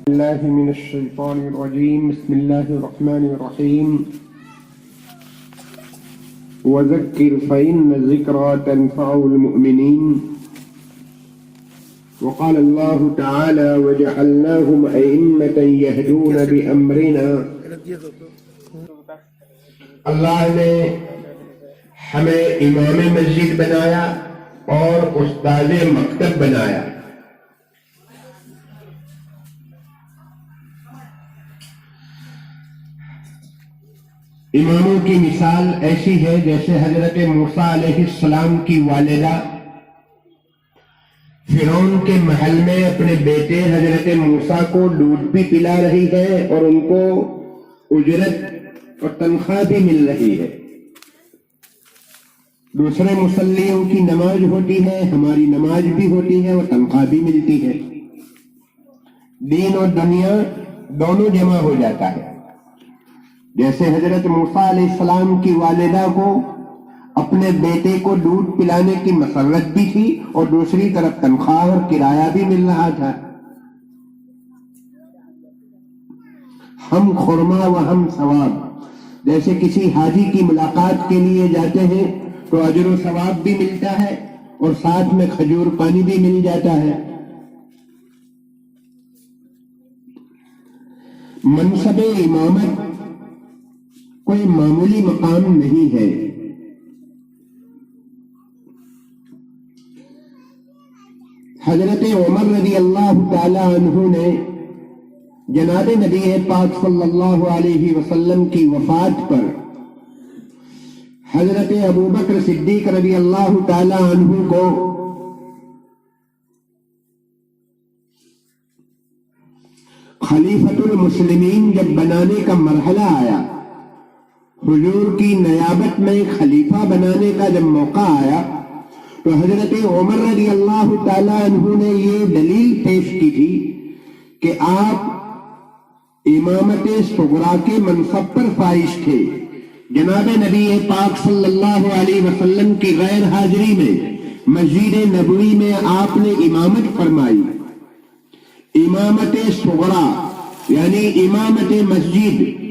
الله من الشيطان الرجيم. بسم الله الرحمن الرحيم. وذكر فإن الذكرى تنفع المؤمنين. وقال الله تعالى وجعلناهم أئمة يهدون بأمرنا. اللہ نے ہمیں امام مسجد بنایا اور استاد مکتب بنایا. اماموں کی مثال ایسی ہے جیسے حضرت موسیٰ علیہ السلام کی والدہ فرعون کے محل میں اپنے بیٹے حضرت موسیٰ کو دودھ بھی پلا رہی ہے اور ان کو اجرت اور تنخواہ بھی مل رہی ہے. دوسرے مصلیوں کی نماز ہوتی ہے، ہماری نماز بھی ہوتی ہے اور تنخواہ بھی ملتی ہے. دین اور دنیا دونوں جمع ہو جاتا ہے. جیسے حضرت موسیٰ علیہ السلام کی والدہ کو اپنے بیٹے کو دودھ پلانے کی مسرت بھی تھی اور دوسری طرف تنخواہ اور کرایہ بھی مل رہا تھا. ہم خرما و ہم ثواب، جیسے کسی حاجی کی ملاقات کے لیے جاتے ہیں تو اجر و ثواب بھی ملتا ہے اور ساتھ میں کھجور پانی بھی مل جاتا ہے. منصب امامت کوئی معمولی مقام نہیں ہے. حضرت عمر رضی اللہ تعالی عنہ نے جناب نبی پاک صلی اللہ علیہ وسلم کی وفات پر حضرت ابوبکر صدیق رضی اللہ تعالی عنہ کو خلیفۃ المسلمین جب بنانے کا مرحلہ آیا، حضور کی نیابت میں خلیفہ بنانے کا جب موقع آیا تو حضرت عمر رضی اللہ تعالی عنہ نے یہ دلیل پیش کی تھی کہ آپ امامت صغرا کے منصب پر فائز تھے. جناب نبی پاک صلی اللہ علیہ وسلم کی غیر حاضری میں مسجد نبوی میں آپ نے امامت فرمائی. امامت صغرا یعنی امامت مسجد،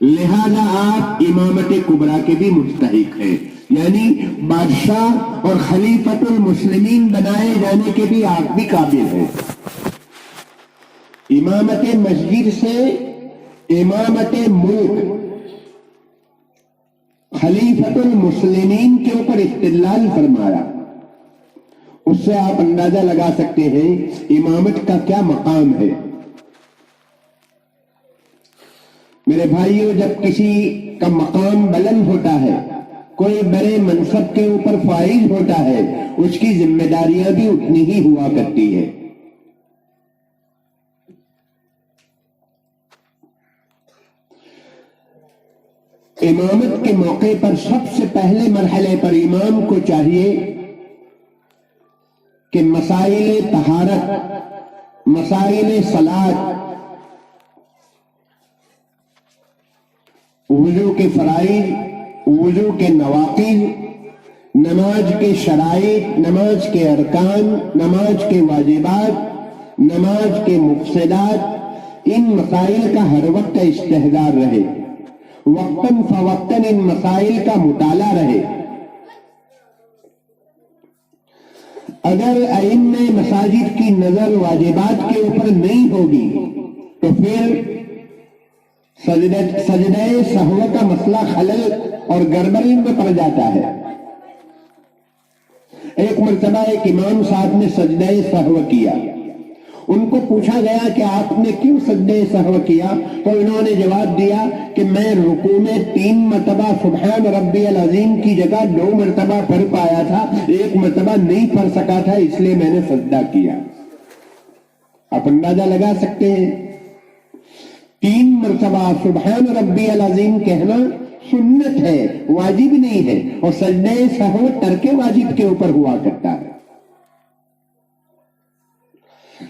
لہذا آپ امامت کبریٰ کے بھی مستحق ہیں، یعنی بادشاہ اور خلیفۃ المسلمین بنائے جانے کے بھی آپ بھی قابل ہیں. امامت مسجد سے امامت ملک خلیفۃ المسلمین کے اوپر استدلال فرمایا. اس سے آپ اندازہ لگا سکتے ہیں امامت کا کیا مقام ہے. میرے بھائیوں، جب کسی کا مقام بلند ہوتا ہے، کوئی بڑے منصب کے اوپر فائز ہوتا ہے، اس کی ذمہ داریاں بھی اتنی ہی ہوا کرتی ہے. امامت کے موقع پر سب سے پہلے مرحلے پر امام کو چاہیے کہ مسائل طہارت، مسائل صلاۃ، وضو کے فرائض، وضو کے نواقض، نماز کے شرائط، نماز کے ارکان، نماز کے واجبات، نماز کے مفسدات، ان مسائل کا ہر وقت استحضار رہے، وقتاً فوقتاً ان مسائل کا مطالعہ رہے. اگر ائمہ مساجد کی نظر واجبات کے اوپر نہیں ہوگی تو پھر سجدہ سہو کا مسئلہ خلل اور گڑبڑی میں پڑ جاتا ہے. ایک مرتبہ ایک امام صاحب نے سجدہ سہو کیا. ان کو پوچھا گیا کہ آپ نے کیوں سجدہ سہو کیا؟ تو انہوں نے جواب دیا کہ میں رکوع میں 3 مرتبہ سبحان ربی العظیم کی جگہ 2 مرتبہ پڑھ پایا تھا، 1 مرتبہ نہیں پڑھ سکا تھا، اس لیے میں نے سجدہ کیا. آپ اندازہ لگا سکتے ہیں 3 مرتبہ سبحان ربی العظیم کہنا سنت ہے، واجب نہیں ہے، اور سجدہ سہو ترک واجب کے اوپر ہوا کرتا ہے.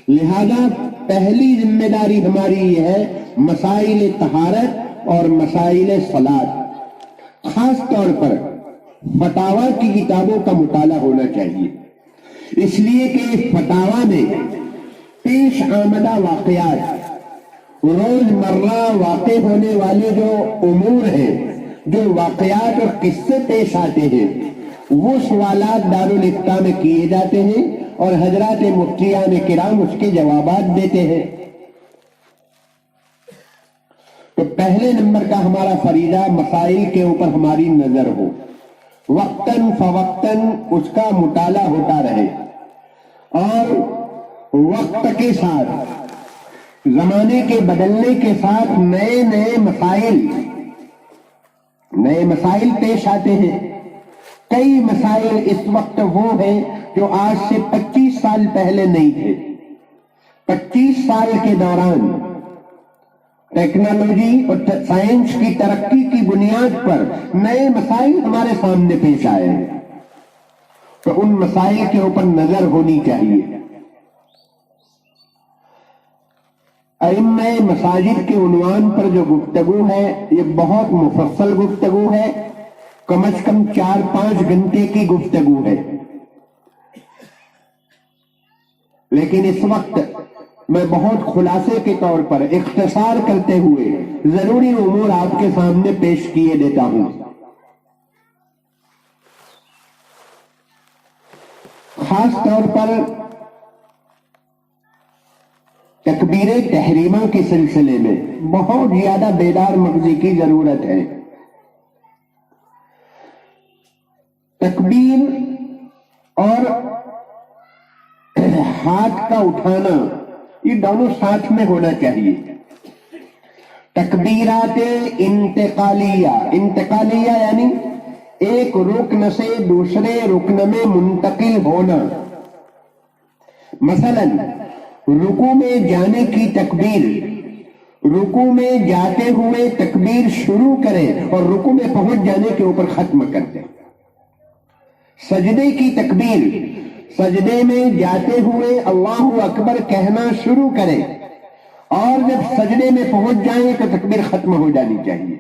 لہذا پہلی ذمہ داری ہماری یہ ہے مسائل طہارت اور مسائل صلاۃ. خاص طور پر فتاوی کی کتابوں کا مطالعہ ہونا چاہیے، اس لیے کہ فتاوی میں پیش آمدہ واقعات روزمرہ واقع ہونے والے جو امور ہیں، جو واقعات اور قصے پیش آتے ہیں، وہ سوالات دارالفتاء میں کیے جاتے ہیں اور حضرات مفتیان کرام اس کے جوابات دیتے ہیں۔ تو پہلے نمبر کا ہمارا فریضہ مسائل کے اوپر ہماری نظر ہو، وقتاً فوقتاً اس کا مطالعہ ہوتا رہے، اور وقت کے ساتھ، زمانے کے بدلنے کے ساتھ نئے مسائل پیش آتے ہیں۔ کئی مسائل اس وقت وہ ہیں جو آج سے 25 سال پہلے نہیں تھے۔ 25 سال کے دوران ٹیکنالوجی اور سائنس کی ترقی کی بنیاد پر نئے مسائل ہمارے سامنے پیش آئے ہیں، تو ان مسائل کے اوپر نظر ہونی چاہیے۔ ائمہ مساجد کے عنوان پر جو گفتگو ہے یہ بہت مفصل گفتگو ہے، کم از کم 4-5 گھنٹے کی گفتگو ہے، لیکن اس وقت میں بہت خلاصے کے طور پر اختصار کرتے ہوئے ضروری امور آپ کے سامنے پیش کیے دیتا ہوں۔ خاص طور پر تکبیر تحریمہ کے سلسلے میں بہت زیادہ بیدار مغزی کی ضرورت ہے۔ تکبیر اور ہاتھ کا اٹھانا یہ دونوں ساتھ میں ہونا چاہیے۔ تکبیرات انتقالیہ یعنی ایک رکن سے دوسرے رکن میں منتقل ہونا۔ مثلا رکوع میں جانے کی تکبیر، رکوع میں جاتے ہوئے تکبیر شروع کرے اور رکوع میں پہنچ جانے کے اوپر ختم کر دے۔ سجدے کی تکبیر، سجدے میں جاتے ہوئے اللہ اکبر کہنا شروع کرے اور جب سجدے میں پہنچ جائیں تو تکبیر ختم ہو جانی چاہیے۔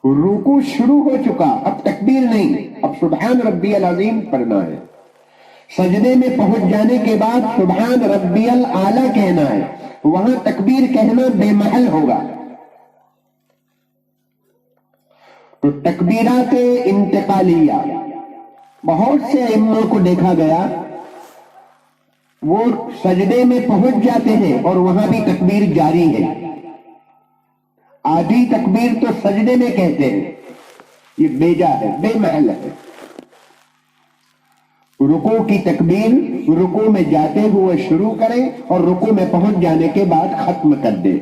رکوع شروع ہو چکا، اب تکبیر نہیں، اب سبحان ربی العظیم پڑھنا ہے۔ سجدے میں پہنچ جانے کے بعد سبحان ربی الاعلی کہنا ہے، وہاں تکبیر کہنا بے محل ہوگا۔ تو تکبیرات انتقالیہ بہت سے ائمہ کو دیکھا گیا وہ سجدے میں پہنچ جاتے ہیں اور وہاں بھی تکبیر جاری ہے۔ آدھی تکبیر تو سجدے میں کہتے ہیں، یہ بیجا ہے، بے محل ہے۔ رکوع کی تکبیر رکوع میں جاتے ہوئے شروع کریں اور رکوع میں پہنچ جانے کے بعد ختم کر دیں۔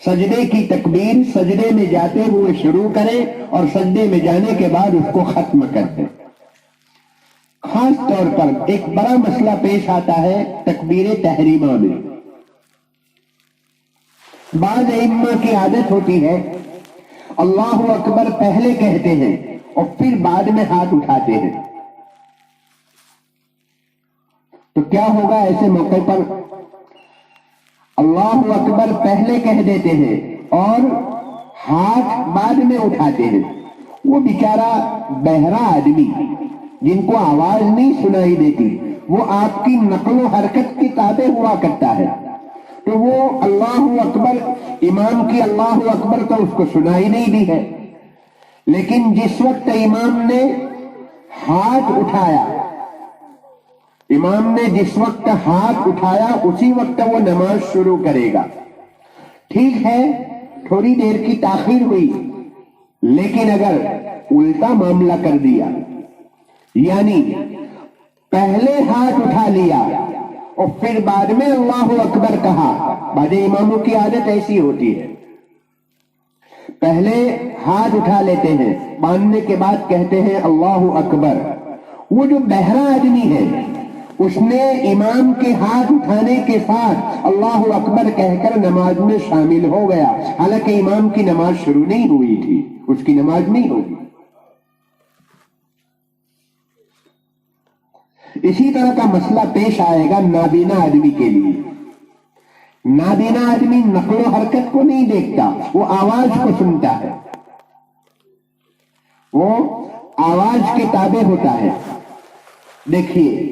سجدے کی تکبیر سجدے میں جاتے ہوئے شروع کریں اور سجدے میں جانے کے بعد اس کو ختم کر دیں۔ خاص طور پر ایک بڑا مسئلہ پیش آتا ہے تکبیر تحریمہ میں۔ بعض ائمہ کی عادت ہوتی ہے اللہ اکبر پہلے کہتے ہیں اور پھر بعد میں ہاتھ اٹھاتے ہیں۔ تو کیا ہوگا ایسے موقع پر؟ اللہ اکبر پہلے کہہ دیتے ہیں اور ہاتھ بعد میں اٹھاتے ہیں۔ وہ بیچارہ بہرا آدمی جن کو آواز نہیں سنائی دیتی، وہ آپ کی نقل و حرکت کی تابع ہوا کرتا ہے، تو وہ اللہ اکبر، امام کی اللہ اکبر تو اس کو سنائی نہیں دی ہے، لیکن جس وقت امام نے ہاتھ اٹھایا، امام نے جس وقت ہاتھ اٹھایا اسی وقت وہ نماز شروع کرے گا۔ ٹھیک ہے تھوڑی دیر کی تاخیر ہوئی، لیکن اگر الٹا معاملہ کر دیا، یعنی پہلے ہاتھ اٹھا لیا اور پھر بعد میں اللہ اکبر کہا، بعض اماموں کی عادت ایسی ہوتی ہے، پہلے ہاتھ اٹھا لیتے ہیں، باندھنے کے بعد کہتے ہیں اللہ اکبر۔ وہ جو بہرا آدمی ہے اس نے امام کے ہاتھ اٹھانے کے ساتھ اللہ اکبر کہہ کر نماز میں شامل ہو گیا، حالانکہ امام کی نماز شروع نہیں ہوئی تھی، اس کی نماز نہیں ہوگی۔ اسی طرح کا مسئلہ پیش آئے گا نابینا آدمی کے لیے۔ نابینا آدمی نقل و حرکت کو نہیں دیکھتا، وہ آواز کو سنتا ہے، وہ آواز کے تابع ہوتا ہے۔ دیکھیے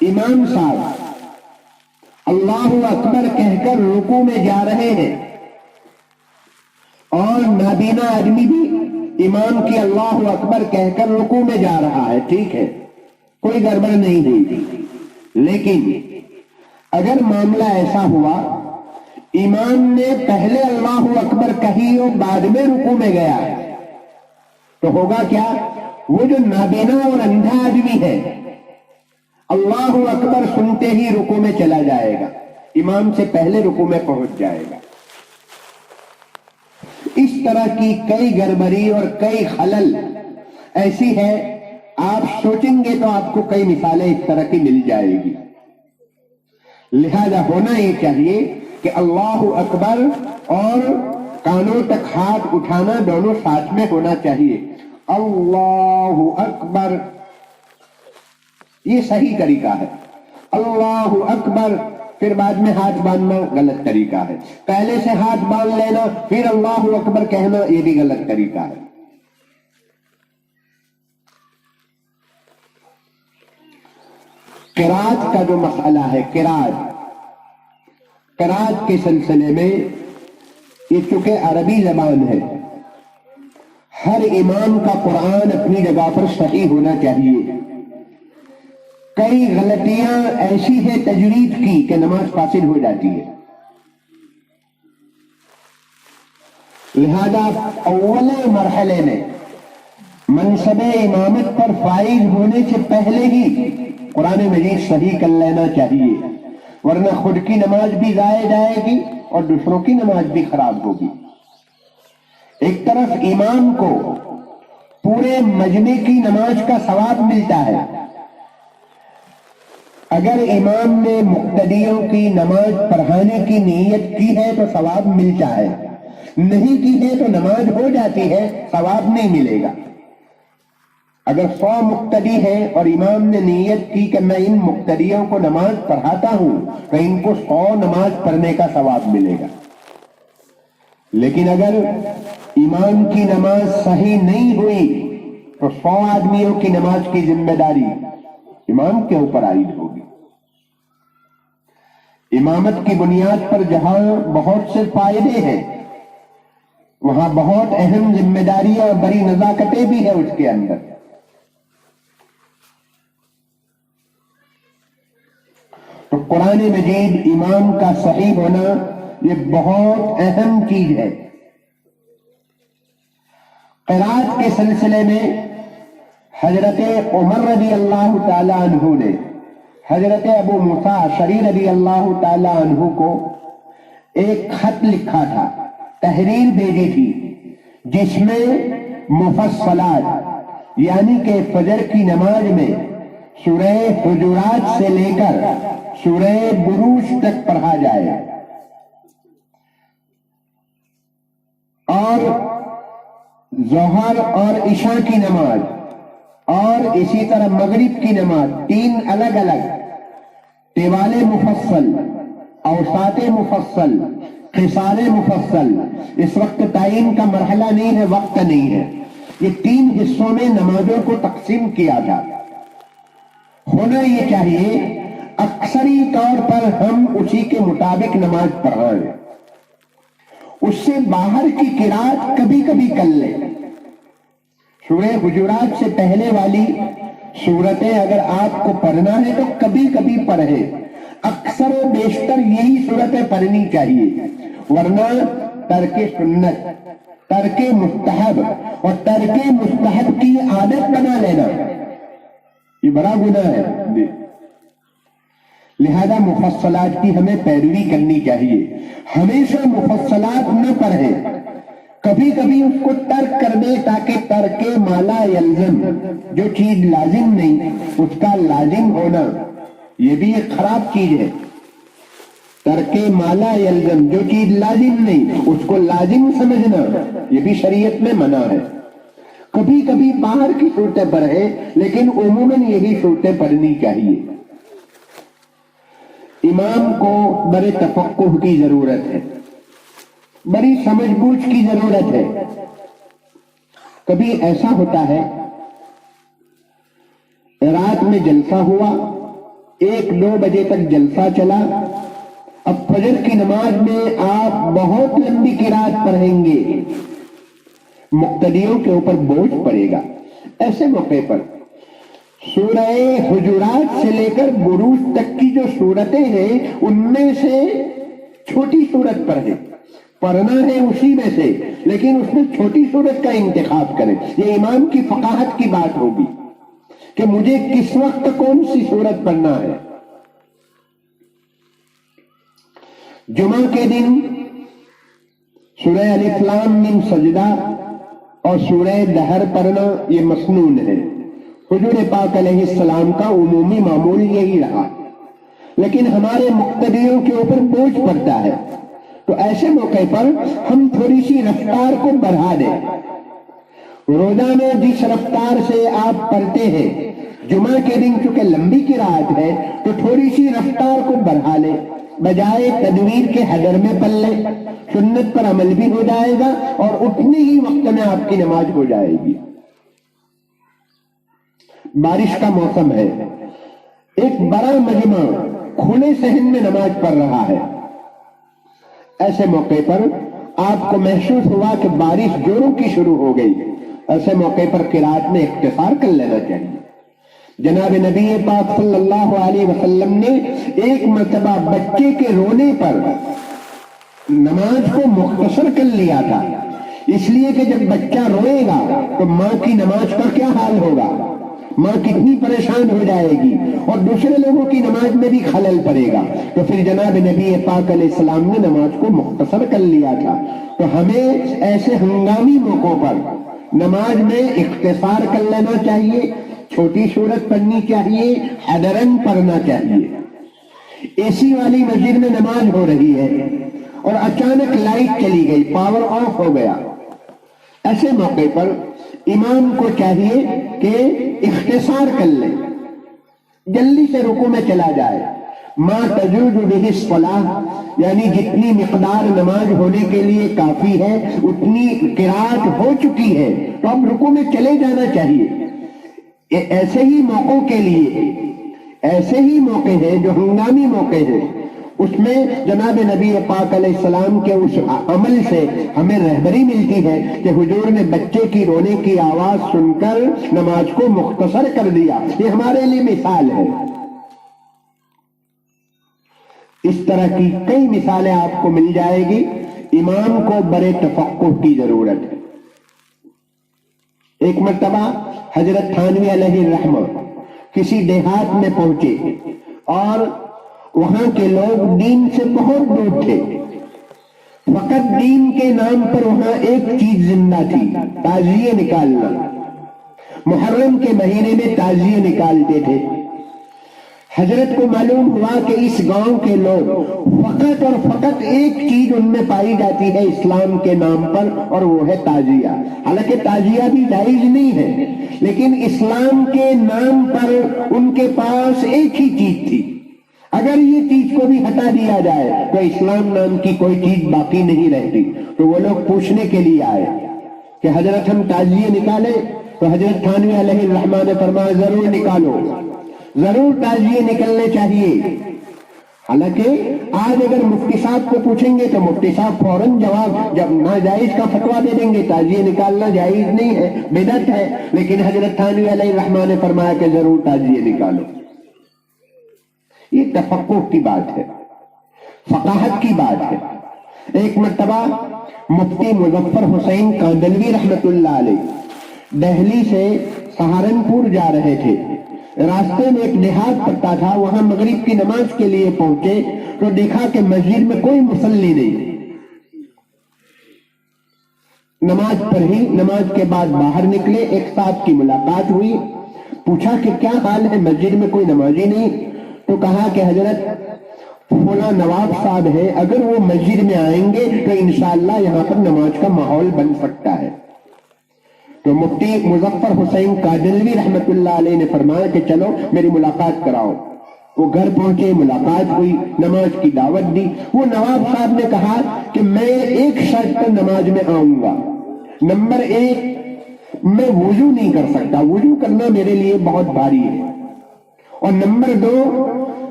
امام صاحب اللہ اکبر کہہ کر رکوع میں جا رہے ہیں اور نابینا آدمی بھی امام کی اللہ اکبر کہہ کر رکوع میں جا رہا ہے، ٹھیک ہے، کوئی گڑبڑ نہیں ہوئی. لیکن اگر معاملہ ایسا ہوا امام نے پہلے اللہ اکبر کہی اور بعد میں رکوع میں گیا تو ہوگا کیا؟ وہ جو نابینا اور اندھا آدمی ہے اللہ اکبر سنتے ہی رکوع میں چلا جائے گا، امام سے پہلے رکوع میں پہنچ جائے گا. اس طرح کی کئی گڑبڑی اور کئی خلل ایسی ہے، آپ سوچیں گے تو آپ کو کئی مثالیں اس طرح کی مل جائے گی. لہذا ہونا یہ چاہیے کہ اللہ اکبر اور کانوں تک ہاتھ اٹھانا دونوں ساتھ میں ہونا چاہیے. اللہ اکبر یہ صحیح طریقہ ہے. اللہ اکبر پھر بعد میں ہاتھ باندھنا غلط طریقہ ہے. پہلے سے ہاتھ باندھ لینا پھر اللہ اکبر کہنا یہ بھی غلط طریقہ ہے. قرات کا جو مسئلہ ہے، قرات کے سلسلے میں یہ چونکہ عربی زبان ہے، ہر امام کا قرآن اپنی جگہ پر صحیح ہونا چاہیے. کئی غلطیاں ایسی ہے تجوید کی کہ نماز فاسد ہو جاتی ہے. لہذا اول مرحلے میں منصب امامت پر فائز ہونے سے پہلے ہی قرآن مجید صحیح کر لینا چاہیے، ورنہ خود کی نماز بھی ضائع جائے گی اور دوسروں کی نماز بھی خراب ہوگی. ایک طرف امام کو پورے مجمع کی نماز کا ثواب ملتا ہے، اگر امام نے مقتدیوں کی نماز پڑھانے کی نیت کی ہے تو ثواب ملتا ہے، نہیں کی ہے تو نماز ہو جاتی ہے، ثواب نہیں ملے گا. اگر 100 مقتدی ہیں اور امام نے نیت کی کہ میں ان مقتدیوں کو نماز پڑھاتا ہوں تو ان کو 100 نماز پڑھنے کا ثواب ملے گا. لیکن اگر امام کی نماز صحیح نہیں ہوئی تو 100 آدمیوں کی نماز کی ذمہ داری امام کے اوپر عائد ہوگی. امامت کی بنیاد پر جہاں بہت سے فائدے ہیں وہاں بہت اہم ذمہ داریاں اور بڑی نزاکتیں بھی ہیں اس کے اندر. تو قرآن مجید امام کا صحیح ہونا یہ بہت اہم چیز ہے. قرات کے سلسلے میں حضرت عمر رضی اللہ تعالی عنہ نے حضرت ابو موسیٰ اشعری رضی اللہ تعالی عنہ کو ایک خط لکھا تھا، تحریر بھیجی تھی، جس میں مفصلات یعنی کہ فجر کی نماز میں سورہ حجرات سے لے کر سورہ بروج تک پڑھا جائے اور ظہر اور عشاء کی نماز اور اسی طرح مغرب کی نماز 3 الگ الگ طوال مفصل، اوساط مفصل، قصار مفصل، اس وقت تعین کا مرحلہ نہیں ہے، وقت نہیں ہے، یہ 3 حصوں میں نمازوں کو تقسیم کیا تھا. ہونا یہ چاہیے اکثری طور پر ہم اسی کے مطابق نماز پڑھائیں، اس سے باہر کی قرات کبھی کبھی کر لیں. سورہ حجرات سے پہلے والی سورتیں اگر آپ کو پڑھنا ہے تو کبھی کبھی پڑھیں، اکثر و بیشتر یہی سورتیں پڑھنی چاہیے، ورنہ ترک سنت، ترک مستحب اور ترک مستحب کی عادت بنا لینا یہ بڑا گناہ ہے. لہذا مفصلات کی ہمیں پیروی کرنی چاہیے، ہمیشہ مفصلات نہ پڑھیں، کبھی کبھی اس کو ترک کر دے تاکہ ترک مالا یلزم، جو چیز لازم نہیں اس کا لازم ہونا یہ بھی ایک خراب چیز ہے. ترک مالا یلزم، جو چیز لازم نہیں اس کو لازم سمجھنا یہ بھی شریعت میں منع ہے. کبھی کبھی باہر کی صورتیں پڑھیں لیکن عموماً یہی صورتیں پڑھنی چاہیے. امام کو بڑے تفقہ کی ضرورت ہے، بڑی سمجھ بوجھ کی ضرورت ہے. کبھی ایسا ہوتا ہے رات میں جلسہ ہوا، 1-2 بجے تک جلسہ چلا، اب فجر کی نماز میں آپ بہت لمبی قرات پڑھیں گے، مقتدیوں کے اوپر بوجھ پڑے گا۔ ایسے موقع پر سورہ حجرات سے لے کر بروج تک کی جو سورتیں ہیں ان میں سے چھوٹی سورت پڑھنا ہے اسی میں سے، لیکن اس میں چھوٹی سورت کا انتخاب کریں۔ یہ امام کی فقاہت کی بات ہوگی کہ مجھے کس وقت کون سی سورت پڑھنا ہے۔ جمعہ کے دن سورہ الف لام میم سجدہ اور سورہ دہر پڑھنا یہ مسنون ہے۔ حضور پاک علیہ السلام کا عمومی معمول یہی رہا، لیکن ہمارے مقتدیوں کے اوپر بوجھ پڑتا ہے، تو ایسے موقع پر ہم تھوڑی سی رفتار کو بڑھا دیں۔ روزہ میں جس رفتار سے آپ پڑھتے ہیں، جمعہ کے دن چونکہ لمبی قرات ہے تو تھوڑی سی رفتار کو بڑھا لیں، بجائے تدویر کے حضر میں پڑھ لیں، سنت پر عمل بھی ہو جائے گا اور اتنے ہی وقت میں آپ کی نماز ہو جائے گی۔ بارش کا موسم ہے، ایک بڑا مجمع کھلے صحن میں نماز پڑھ رہا ہے، ایسے موقع پر آپ کو محسوس ہوا کہ بارش زوروں کی شروع ہو گئی، ایسے موقع پر قرات میں اختصار کر لینا چاہیے۔ جناب نبی پاک صلی اللہ علیہ وسلم نے ایک مرتبہ بچے کے رونے پر نماز کو مختصر کر لیا تھا، اس لیے کہ جب بچہ روئے گا تو ماں کی نماز کا کیا حال ہوگا، ماں کتنی پریشان ہو جائے گی اور دوسرے لوگوں کی نماز میں بھی خلل پڑے گا، تو پھر جناب نبی پاک علیہ السلام نے نماز کو مختصر کر لیا تھا۔ تو ہمیں ایسے ہنگامی موقعوں پر نماز میں اختصار کر لینا چاہیے، چھوٹی سورت پڑھنی چاہیے، حضرن پڑھنا چاہیے۔ اے سی والی مسجد میں نماز ہو رہی ہے اور اچانک لائٹ چلی گئی، پاور آف ہو گیا، ایسے موقع پر امام کو چاہیے کہ اختصار کر لے، جلدی سے رکوع میں چلا جائے۔ ما تجوز بہ الصلاۃ، یعنی جتنی مقدار نماز ہونے کے لیے کافی ہے اتنی قرات ہو چکی ہے، تو اب رکوع میں چلے جانا چاہیے۔ ایسے ہی موقعوں کے لیے، ایسے ہی موقع ہیں جو ہنگامی موقع ہیں، اس میں جناب نبی پاک علیہ السلام کے اس عمل سے ہمیں رہبری ملتی ہے کہ حضور نے بچے کی رونے کی آواز سن کر نماز کو مختصر کر دیا۔ یہ ہمارے لیے مثال ہے۔ اس طرح کی کئی مثالیں آپ کو مل جائے گی۔ امام کو بڑے تفقہ کی ضرورت ہے۔ ایک مرتبہ حضرت تھانوی علیہ الرحمہ کسی دیہات میں پہنچے اور وہاں کے لوگ دین سے بہت دور تھے، فقط دین کے نام پر وہاں ایک چیز زندہ تھی، تعزیے نکالنا۔ محرم کے مہینے میں تعزیے نکالتے تھے۔ حضرت کو معلوم ہوا کہ اس گاؤں کے لوگ فقط اور فقط ایک چیز ان میں پائی جاتی ہے اسلام کے نام پر، اور وہ ہے تعزیہ۔ حالانکہ تعزیہ بھی جائز نہیں ہے، لیکن اسلام کے نام پر ان کے پاس ایک ہی چیز تھی۔ اگر یہ چیز کو بھی ہٹا دیا جائے تو اسلام نام کی کوئی چیز باقی نہیں رہتی۔ تو وہ لوگ پوچھنے کے لیے آئے کہ حضرت ہم تعزیے نکالیں؟ تو حضرت تھانوی علیہ الرحمہ نے فرمایا ضرور نکالو، ضرور تعزیے نکلنے چاہیے۔ حالانکہ آج اگر مفتی صاحب کو پوچھیں گے تو مفتی صاحب فوراً جواب جب ناجائز کا فتویٰ دے دیں گے، تعزیے نکالنا جائز نہیں ہے، بدعت ہے۔ لیکن حضرت تھانوی علیہ الرحمہ نے فرمایا کہ ضرور تعزیے نکالو۔ یہ تفقہ کی بات ہے، فقاہت کی بات ہے۔ ایک مرتبہ مفتی مظفر حسین کاندلوی رحمت اللہ علیہ دہلی سے سہارنپور جا رہے تھے، راستے میں ایک دیہات پڑتا تھا، وہاں مغرب کی نماز کے لیے پہنچے تو دیکھا کہ مسجد میں کوئی مصلی نہیں۔ نماز پڑھی، نماز کے بعد باہر نکلے، ایک صاحب کی ملاقات ہوئی، پوچھا کہ کیا حال ہے، مسجد میں کوئی نمازی نہیں؟ تو کہا کہ حضرت فلاں نواب صاحب ہے، اگر وہ مسجد میں آئیں گے تو انشاءاللہ یہاں پر نماز کا ماحول بن سکتا ہے۔ تو مفتی مظفر حسین کاندلوی رحمت اللہ علیہ نے فرمایا کہ چلو میری ملاقات کراؤ۔ وہ گھر پہنچے، ملاقات ہوئی، نماز کی دعوت دی۔ وہ نواب صاحب نے کہا کہ میں ایک شرط پر نماز میں آؤں گا، نمبر 1 میں وضو نہیں کر سکتا، وضو کرنا میرے لیے بہت بھاری ہے، اور نمبر 2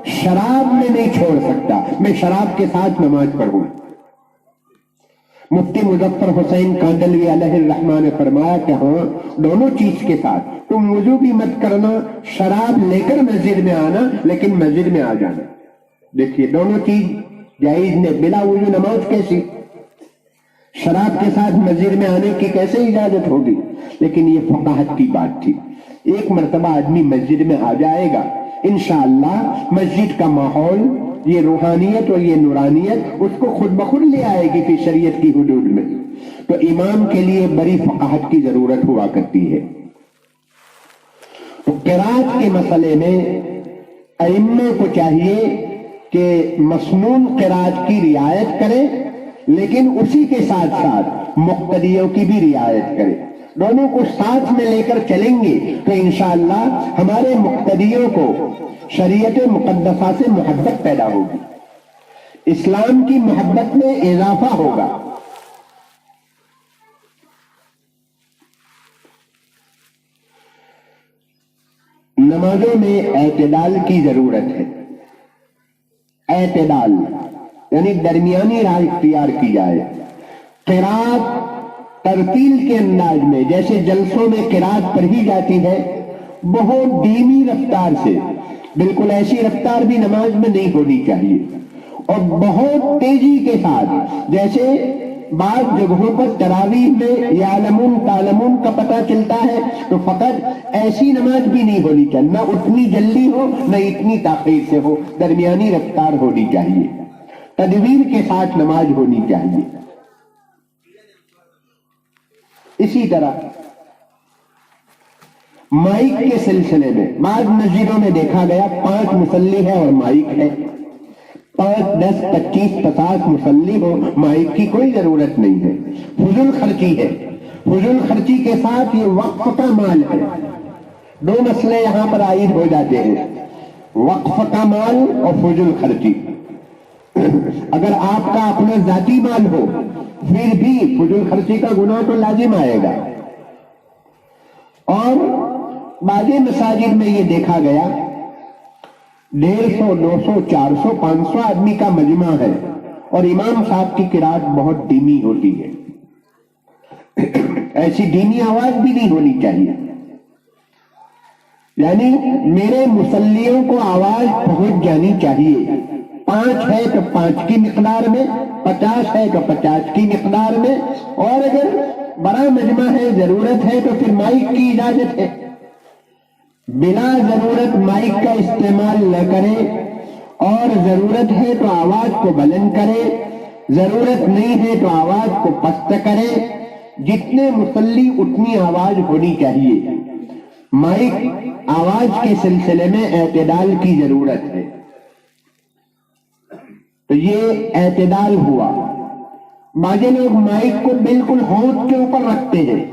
شراب میں نہیں چھوڑ سکتا، میں شراب کے ساتھ نماز پڑھوں۔ مفتی مظفر حسین کاندلوی علیہ الرحمہ نے فرمایا کہ ہاں دونوں چیز کے ساتھ، تم وضو بھی مت کرنا، شراب لے کر مسجد میں آنا، لیکن مسجد میں آ جانا۔ دیکھیے دونوں چیز جائز نے، بلا وضو نماز کیسی؟ شراب کے ساتھ مسجد میں آنے کی کیسے اجازت ہوگی؟ لیکن یہ فقاہت کی بات تھی۔ ایک مرتبہ آدمی مسجد میں آ جائے گا، انشاءاللہ مسجد کا ماحول، یہ روحانیت اور یہ نورانیت اس کو خود بخود لے آئے گی کہ شریعت کی حدود میں۔ تو امام کے لیے بڑی فقاہت کی ضرورت ہوا کرتی ہے۔ تو قرات کے مسئلے میں ائمہ کو چاہیے کہ مسنون قرات کی رعایت کرے، لیکن اسی کے ساتھ ساتھ مقتدیوں کی بھی رعایت کرے۔ دونوں کو ساتھ میں لے کر چلیں گے تو انشاءاللہ ہمارے مقتدیوں کو شریعت مقدسہ سے محبت پیدا ہوگی، اسلام کی محبت میں اضافہ ہوگا۔ نمازوں میں اعتدال کی ضرورت ہے۔ اعتدال یعنی درمیانی راہ اختیار کی جائے۔ قرات ترتیل کے انداز میں، جیسے جلسوں میں قرات پڑھی جاتی ہے بہت دھیمی رفتار سے، بالکل ایسی رفتار بھی نماز میں نہیں ہونی چاہیے، اور بہت تیزی کے ساتھ، جیسے بعض جگہوں پر تراویح میں یعلمون تعلمون کا پتہ چلتا ہے، تو فقط ایسی نماز بھی نہیں ہونی چاہیے، نہ اتنی جلدی ہو نہ اتنی تاخیر سے ہو، درمیانی رفتار ہونی چاہیے، تدبیر کے ساتھ نماز ہونی چاہیے۔ اسی طرح مائک کے سلسلے میں بعض مسجدوں میں دیکھا گیا 5 مصلی ہے اور مائک ہے، 5 10 25 50 مصلی ہو، مائک کی کوئی ضرورت نہیں ہے، فضول خرچی ہے۔ فضول خرچی کے ساتھ یہ وقف کا مال ہے۔ دو مسئلے یہاں پر عائد ہو جاتے ہیں، وقف کا مال اور فضول خرچی۔ اگر آپ کا اپنا ذاتی مال ہو پھر بھی فضول خرچی کا گناہ تو لازم آئے گا۔ اور بعض مساجد میں یہ دیکھا گیا 150 200 400 500 آدمی کا مجمع ہے اور امام صاحب کی قرات بہت دھیمی ہوتی ہے۔ ایسی دھیمی آواز بھی نہیں ہونی چاہیے، یعنی میرے مصلیوں کو آواز پہنچ جانی چاہیے۔ 5 ہے تو 5 کی مقدار میں، 50 ہے تو 50 کی مقدار میں، اور اگر بڑا مجمع ہے ضرورت ہے تو پھر مائک کی اجازت ہے۔ بلا ضرورت مائک کا استعمال نہ کرے، اور ضرورت ہے تو آواز کو بلند کرے، ضرورت نہیں ہے تو آواز کو پست کرے۔ جتنے مصلی اتنی آواز ہونی چاہیے۔ مائک آواز کے سلسلے میں اعتدال کی ضرورت ہے۔ تو یہ اعتدال ہوا۔ بعض لوگ مائک کو بالکل ہونٹ کے اوپر رکھتے ہیں،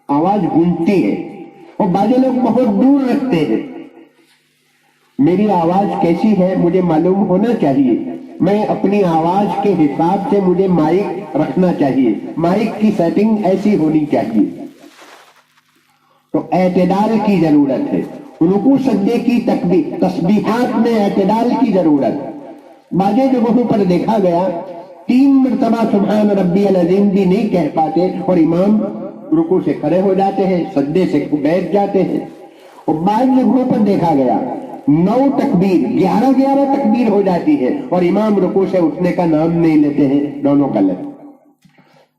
آواز گونجتی ہے، اور بعض لوگ بہت دور رکھتے ہیں۔ میری آواز کیسی ہے مجھے معلوم ہونا چاہیے، میں اپنی آواز کے حساب سے مجھے مائک رکھنا چاہیے، مائک کی سیٹنگ ایسی ہونی چاہیے۔ تو اعتدال کی ضرورت ہے۔ رکوع سجدے کی تسبیحات میں اعتدال کی ضرورت۔ بعض جگہوں پر دیکھا گیا 3 مرتبہ سبحان ربی العظیم بھی نہیں کہہ پاتے اور امام رکوع سے کھڑے ہو جاتے ہیں، سجدے سے بیٹھ جاتے ہیں۔ اور بعض جگہوں پر دیکھا گیا 9 تکبیر 11 تکبیر ہو جاتی ہے اور امام رکوع سے اٹھنے کا نام نہیں لیتے ہیں، دونوں غلط۔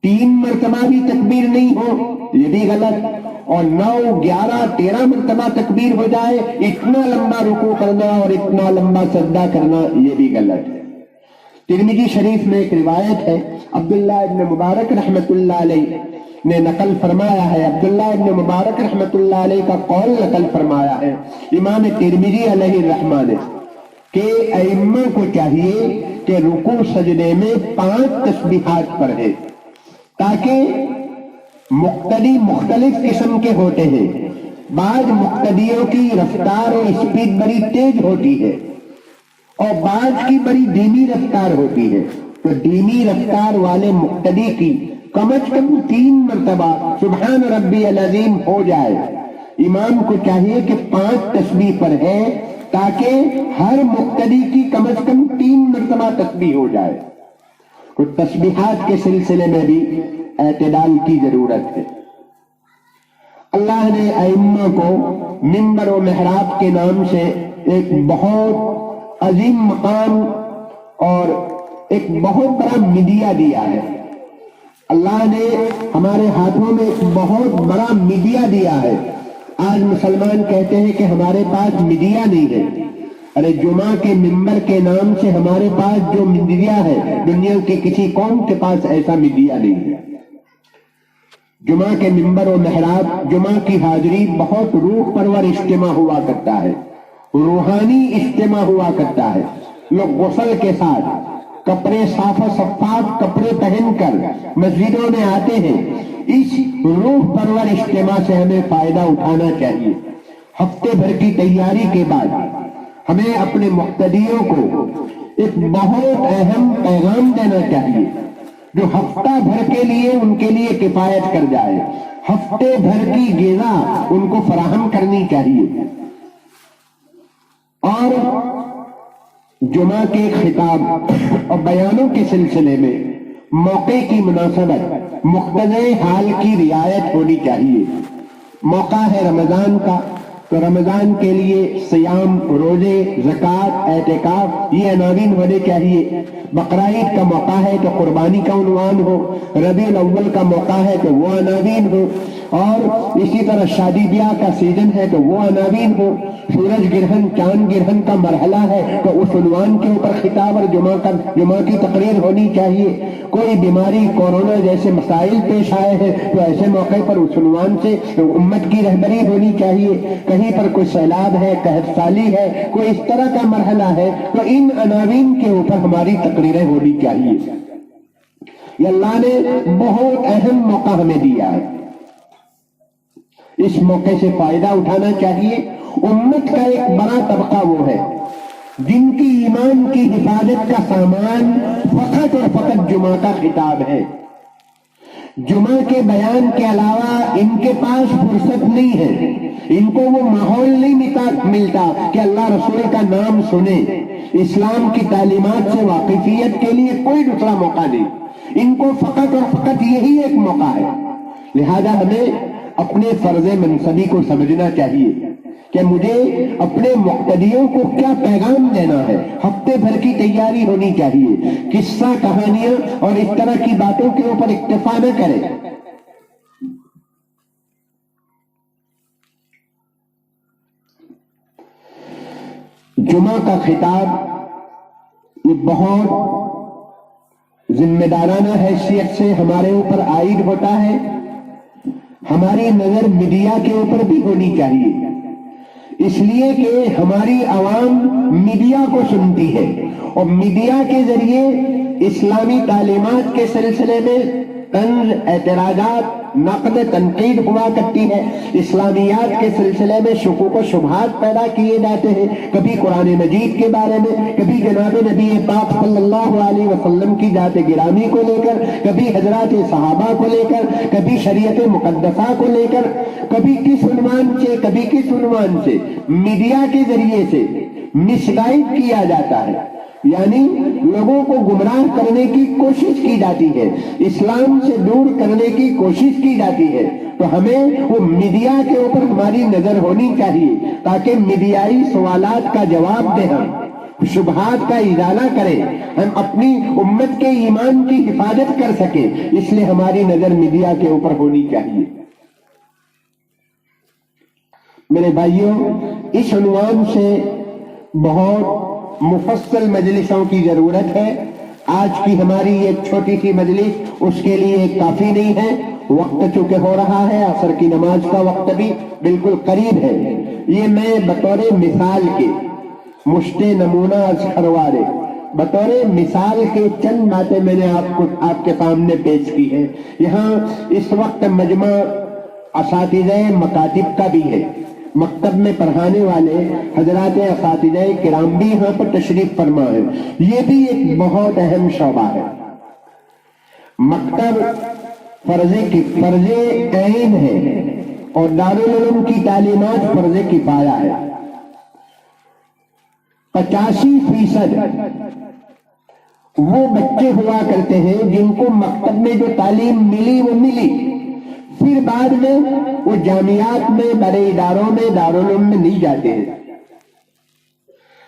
3 مرتبہ بھی تکبیر نہیں ہو یہ بھی غلط، اور 9 11 13 مرتبہ تکبیر ہو جائے، اتنا لمبا رکوع کرنا اور اتنا لمبا سجدہ کرنا یہ بھی غلط ہے۔ ترمذی شریف میں ایک روایت ہے، عبداللہ ابن مبارک رحمت اللہ علیہ نے نقل فرمایا ہے، عبداللہ ابن مبارک رحمت اللہ علیہ کا قول نقل فرمایا ہے امام ترمذی علیہ الرحمہ نے، کہ ائمہ کو چاہیے کہ رکوع سجدے میں 5 تسبیحات پڑھے، تاکہ مقتدی مختلف قسم کے ہوتے ہیں۔ بعض مقتدیوں کی رفتار اور اسپیڈ بڑی تیز ہوتی ہے اور بعض کی بڑی دھیمی رفتار ہوتی ہے، تو دھیمی رفتار والے مقتدی کی کم از کم 3 مرتبہ سبحان ربی العظیم ہو جائے۔ امام کو چاہیے کہ 5 تسبیح پڑھے تاکہ ہر مقتدی کی کم از کم 3 مرتبہ تسبیح ہو جائے. تو تسبیحات کے سلسلے میں بھی اعتدال کی ضرورت ہے. اللہ نے ائمہ کو منبر و محراب کے نام سے ایک بہت عظیم مقام اور ایک بہت بڑا میڈیا دیا ہے. اللہ نے ہمارے ہاتھوں میں ایک بہت بڑا میڈیا دیا ہے. آج مسلمان کہتے ہیں کہ ہمارے پاس میڈیا نہیں ہے. ارے جمعہ کے ممبر کے نام سے ہمارے پاس جو میڈیا ہے دنیا کے کسی قوم کے پاس ایسا میڈیا نہیں ہے. جمعہ کے ممبر و محراب، جمعہ کی حاضری بہت روح پرور اجتماع ہوا کرتا ہے، روحانی اجتماع ہوا کرتا ہے. لوگ غسل کے ساتھ کپڑے صاف و شفاف کپڑے پہن کر مسجدوں میں آتے ہیں. اس روح پرور اجتماع سے ہمیں فائدہ اٹھانا چاہیے. ہفتے بھر کی تیاری کے بعد ہمیں اپنے مقتدیوں کو ایک بہت اہم پیغام دینا چاہیے جو ہفتہ بھر کے لیے ان کے لیے کفایت کر جائے. ہفتے بھر کی غذا ان کو فراہم کرنی چاہیے. اور جمعہ کے خطاب اور بیانوں کے سلسلے میں موقع کی مناسبت مقتضی حال کی رعایت ہونی چاہیے. موقع ہے رمضان کا تو رمضان کے لیے صیام، روزے، زکوٰۃ، اعتکاف یہ عناوین ہونے چاہیے. بقرعید کا موقع ہے تو قربانی کا عنوان ہو، ربیع الاول کا موقع ہے تو وہ عناوین ہو، اور اسی طرح شادی بیاہ کا سیزن ہے تو وہ عناوین ہو. سورج گرہن، چاند گرہن کا مرحلہ ہے تو اس عنوان کے اوپر خطاب اور جمعہ کی تقریر ہونی چاہیے. کوئی بیماری، کورونا جیسے مسائل پیش آئے ہیں تو ایسے موقع پر اس عنوان سے امت کی رہبری ہونی چاہیے. کہیں پر کوئی سیلاب ہے، قحط سالی ہے، کوئی اس طرح کا مرحلہ ہے تو ان عناوین کے اوپر ہماری تقریریں ہونی چاہیے. یہ اللہ نے بہت اہم موقع ہمیں دیا ہے. اس موقع سے فائدہ اٹھانا چاہیے. امت کا ایک بڑا طبقہ وہ ہے جن کی ایمان کی حفاظت کا سامان فقط اور فقط جمعہ کا خطاب ہے. جمعہ کے بیان کے علاوہ ان کے پاس فرصت نہیں ہے. ان کو وہ ماحول نہیں ملتا کہ اللہ رسول کا نام سنے. اسلام کی تعلیمات سے واقفیت کے لیے کوئی دوسرا موقع نہیں. ان کو فقط اور فقط یہی ایک موقع ہے. لہذا ہمیں اپنے فرض منصبی کو سمجھنا چاہیے کہ مجھے اپنے مقتدیوں کو کیا پیغام دینا ہے. ہفتے بھر کی تیاری ہونی چاہیے. قصہ، کہانیاں اور اس طرح کی باتوں کے اوپر اکتفا نہ کریں. جمعہ کا خطاب یہ بہت ذمہ دارانہ حیثیت سے ہمارے اوپر عائد ہوتا ہے. ہماری نظر میڈیا کے اوپر بھی ہونی چاہیے، اس لیے کہ ہماری عوام میڈیا کو سنتی ہے اور میڈیا کے ذریعے اسلامی تعلیمات کے سلسلے میں طنز، اعتراضات، نقد، تنقید ہوا کرتی ہے. اسلامیات کے سلسلے میں شکوک و شبہات پیدا کیے جاتے ہیں، کبھی قرآن مجید کے بارے میں، کبھی جناب نبی پاک صلی اللہ علیہ وسلم کی ذات گرامی کو لے کر، کبھی حضرات صحابہ کو لے کر، کبھی شریعت مقدسہ کو لے کر، کبھی کس عنوان سے کبھی کس عنوان سے میڈیا کے ذریعے سے مس گائیڈ کیا جاتا ہے. یعنی لوگوں کو گمراہ کرنے کی کوشش کی جاتی ہے، اسلام سے دور کرنے کی کوشش کی جاتی ہے. تو ہمیں وہ میڈیا کے اوپر ہماری نظر ہونی چاہیے تاکہ میڈیائی سوالات کا جواب دیں، ہم شبہات کا ازالہ کریں، ہم اپنی امت کے ایمان کی حفاظت کر سکیں. اس لیے ہماری نظر میڈیا کے اوپر ہونی چاہیے. میرے بھائیوں، اس عنوان سے بہت مفصل مجلسوں کی ضرورت ہے. آج کی ہماری ایک چھوٹی سی مجلس اس کے لیے کافی نہیں ہے. وقت چونکہ ہو رہا ہے، عصر کی نماز کا وقت بھی بالکل قریب ہے. یہ میں بطور مثال کے مشت نمونہ از خروارے بطور مثال کے چند باتیں میں نے آپ کے سامنے پیش کی ہے. یہاں اس وقت مجمع اساتذہ مکاتب کا بھی ہے. مکتب میں پڑھانے والے حضرات اساتذہ کرام بھی یہاں پر تشریف فرما ہے. یہ بھی ایک بہت اہم شعبہ ہے. مکتب فرض عین ہے اور دارالعلوم کی تعلیمات فرض کفایہ ہے. 85% وہ بچے ہوا کرتے ہیں جن کو مکتب میں جو تعلیم ملی وہ ملی، پھر بعد میں وہ جامعات میں، بڑے اداروں میں، دارالعلوم میں نہیں جاتے ہیں۔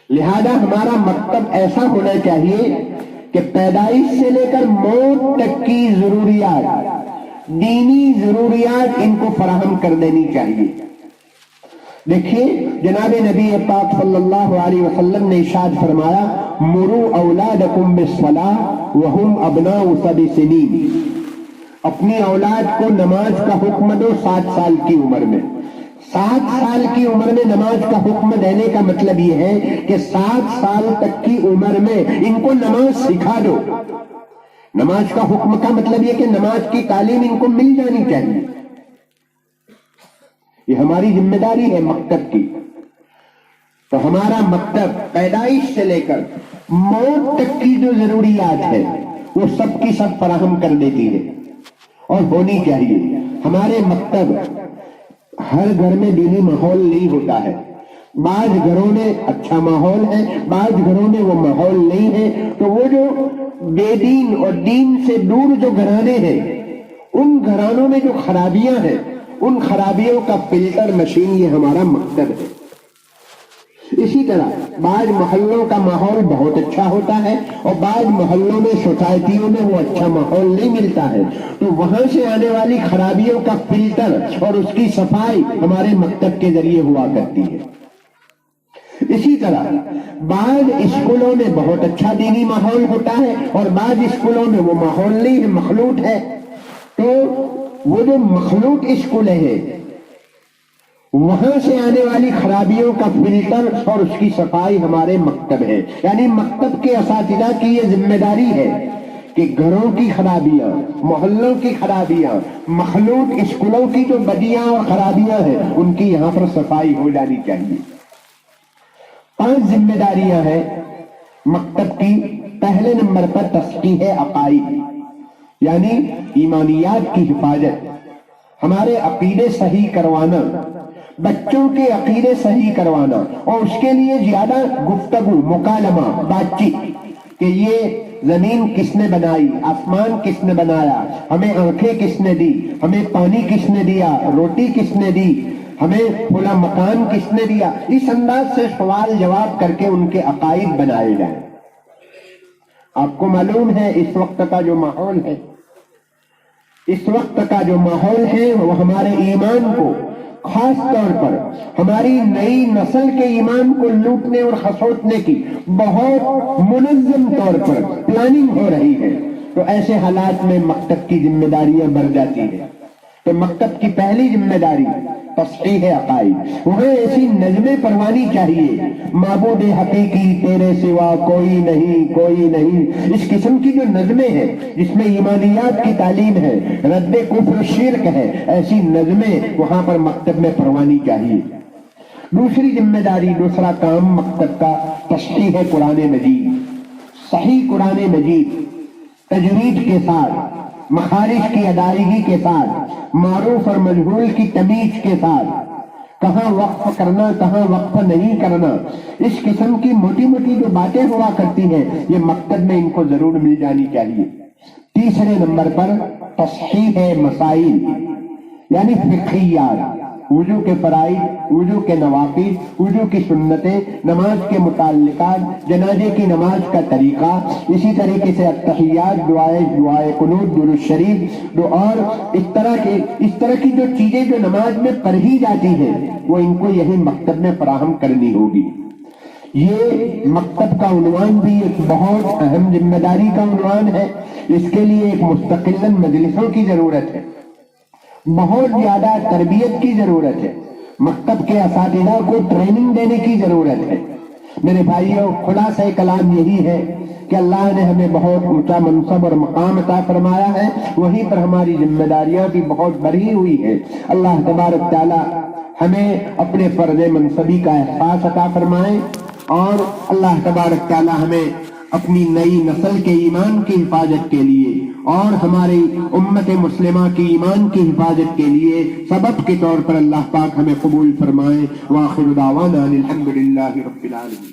لہذا ہمارا مکتب ایسا ہونا چاہیے کہ پیدائش سے لے کر موت تک کی ضروریات، دینی ضروریات ان کو فراہم کر دینی چاہیے۔ دیکھیے جناب نبی پاک صلی اللہ علیہ وسلم نے ارشاد فرمایا، مروا اولادکم بالصلاۃ وہم ابناء 7 سنین، اپنی اولاد کو نماز کا حکم دو 7 سال کی عمر میں۔ 7 سال کی عمر میں نماز کا حکم دینے کا مطلب یہ ہے کہ 7 سال تک کی عمر میں ان کو نماز سکھا دو۔ نماز کا حکم کا مطلب یہ کہ نماز کی تعلیم ان کو مل جانی چاہیے۔ یہ ہماری ذمہ داری ہے مکتب کی۔ تو ہمارا مکتب پیدائش سے لے کر موت تک کی جو ضروریات ہے وہ سب کی سب فراہم کر دیتی ہے اور ہونی چاہیے۔ ہمارے مکتب ہر گھر میں دینی ماحول نہیں ہوتا ہے، بعض گھروں میں اچھا ماحول ہے، بعض گھروں میں وہ ماحول نہیں ہے۔ تو وہ جو بے دین اور دین سے دور جو گھرانے ہیں، ان گھرانوں میں جو خرابیاں ہیں، ان خرابیوں کا فلٹر مشین یہ ہمارا مکتب ہے۔ اسی طرح بعض محلوں کا ماحول بہت اچھا ہوتا ہے اور بعض محلوں میں، سوسائٹیوں میں وہ اچھا ماحول نہیں ملتا ہے، تو وہاں سے آنے والی خرابیوں کا فلٹر اور اس کی صفائی ہمارے مکتب کے ذریعے ہوا کرتی ہے۔ اسی طرح بعض اسکولوں میں بہت اچھا دینی ماحول ہوتا ہے اور بعض اسکولوں میں وہ ماحول نہیں ہے، مخلوط ہے۔ تو وہ جو مخلوط اسکول ہے وہاں سے آنے والی خرابیوں کا فلٹر اور اس کی صفائی ہمارے مکتب ہے۔ یعنی مکتب کے اساتذہ کی یہ ذمہ داری ہے کہ گھروں کی خرابیاں، محلوں کی خرابیاں، مخلوط اسکولوں کی جو بدیاں اور خرابیاں ہیں ان کی یہاں پر صفائی ہو جانی چاہیے۔ 5 ذمہ داریاں ہیں مکتب کی۔ پہلے نمبر پر تصحیح عقائد، یعنی ایمانیات کی حفاظت، ہمارے عقیدے صحیح کروانا، بچوں کے عقیدے صحیح کروانا، اور اس کے لیے زیادہ گفتگو، مکالمہ، بات چیت کہ یہ زمین کس نے بنائی، آسمان کس نے بنایا، ہمیں آنکھیں کس نے دی، ہمیں پانی کس نے دیا، روٹی کس نے دی، ہمیں کھلا مکان کس نے دیا۔ اس انداز سے سوال جواب کر کے ان کے عقائد بنائے جائیں۔ آپ کو معلوم ہے اس وقت کا جو ماحول ہے، اس وقت کا جو ماحول ہے وہ ہمارے ایمان کو، خاص طور پر ہماری نئی نسل کے ایمان کو لوٹنے اور خسوٹنے کی بہت منظم طور پر پلاننگ ہو رہی ہے۔ تو ایسے حالات میں مکتب کی ذمہ داریاں بڑھ جاتی ہیں۔ تو مکتب کی پہلی ذمہ داری تصحیح عقائد، وہاں ایسی نظمیں پروانی چاہیے، معبود حقیقی تیرے سوا کوئی نہیں، کوئی نہیں، اس قسم کی جو نظمیں ہیں جس میں ایمانیات کی تعلیم ہے، رد کفر شرک ہے، ایسی نظمیں وہاں پر مکتب میں پروانی چاہیے۔ دوسری ذمہ داری، دوسرا کام مکتب کا تصحیح قرآن مجید، صحیح قرآن مجید تجوید کے ساتھ، مخارج کی ادائیگی کے ساتھ، معروف اور مجہول کی تمیز کے ساتھ، کہاں وقف کرنا کہاں وقف نہیں کرنا، اس قسم کی موٹی موٹی جو باتیں ہوا کرتی ہیں یہ مکتب میں ان کو ضرور مل جانی چاہیے۔ تیسرے نمبر پر تصحیح مسائل، یعنی فقہیات، وضو کے فرائض، وضو کے نوافل، وضو کی سنتیں، نماز کے متعلقات، جنازے کی نماز کا طریقہ، اسی طریقے سے التحیات، دعائے قنوت، درود شریف، اور اس طرح کی جو چیزیں جو نماز میں پڑھی جاتی ہیں وہ ان کو یہی مکتب میں فراہم کرنی ہوگی۔ یہ مکتب کا عنوان بھی ایک بہت اہم ذمہ داری کا عنوان ہے۔ اس کے لیے ایک مستقل مجلسوں کی ضرورت ہے، بہت زیادہ تربیت کی ضرورت ہے، مکتب کے اساتذہ کو ٹریننگ دینے کی ضرورت ہے۔ میرے بھائیوں، خلاصہ کلام یہی ہے کہ اللہ نے ہمیں بہت اونچا منصب اور مقام عطا فرمایا ہے، وہیں پر ہماری ذمہ داریاں بھی بہت بڑھی ہوئی ہیں۔ اللہ تبارک تعالی ہمیں اپنے فرض منصبی کا احساس عطا فرمائے، اور اللہ تبارک تعالی ہمیں اپنی نئی نسل کے ایمان کی حفاظت کے لیے اور ہماری امت مسلمہ کی ایمان کی حفاظت کے لیے سبب کے طور پر اللہ پاک ہمیں قبول فرمائے۔ وآخر دعوانا الحمدللہ رب العالمین۔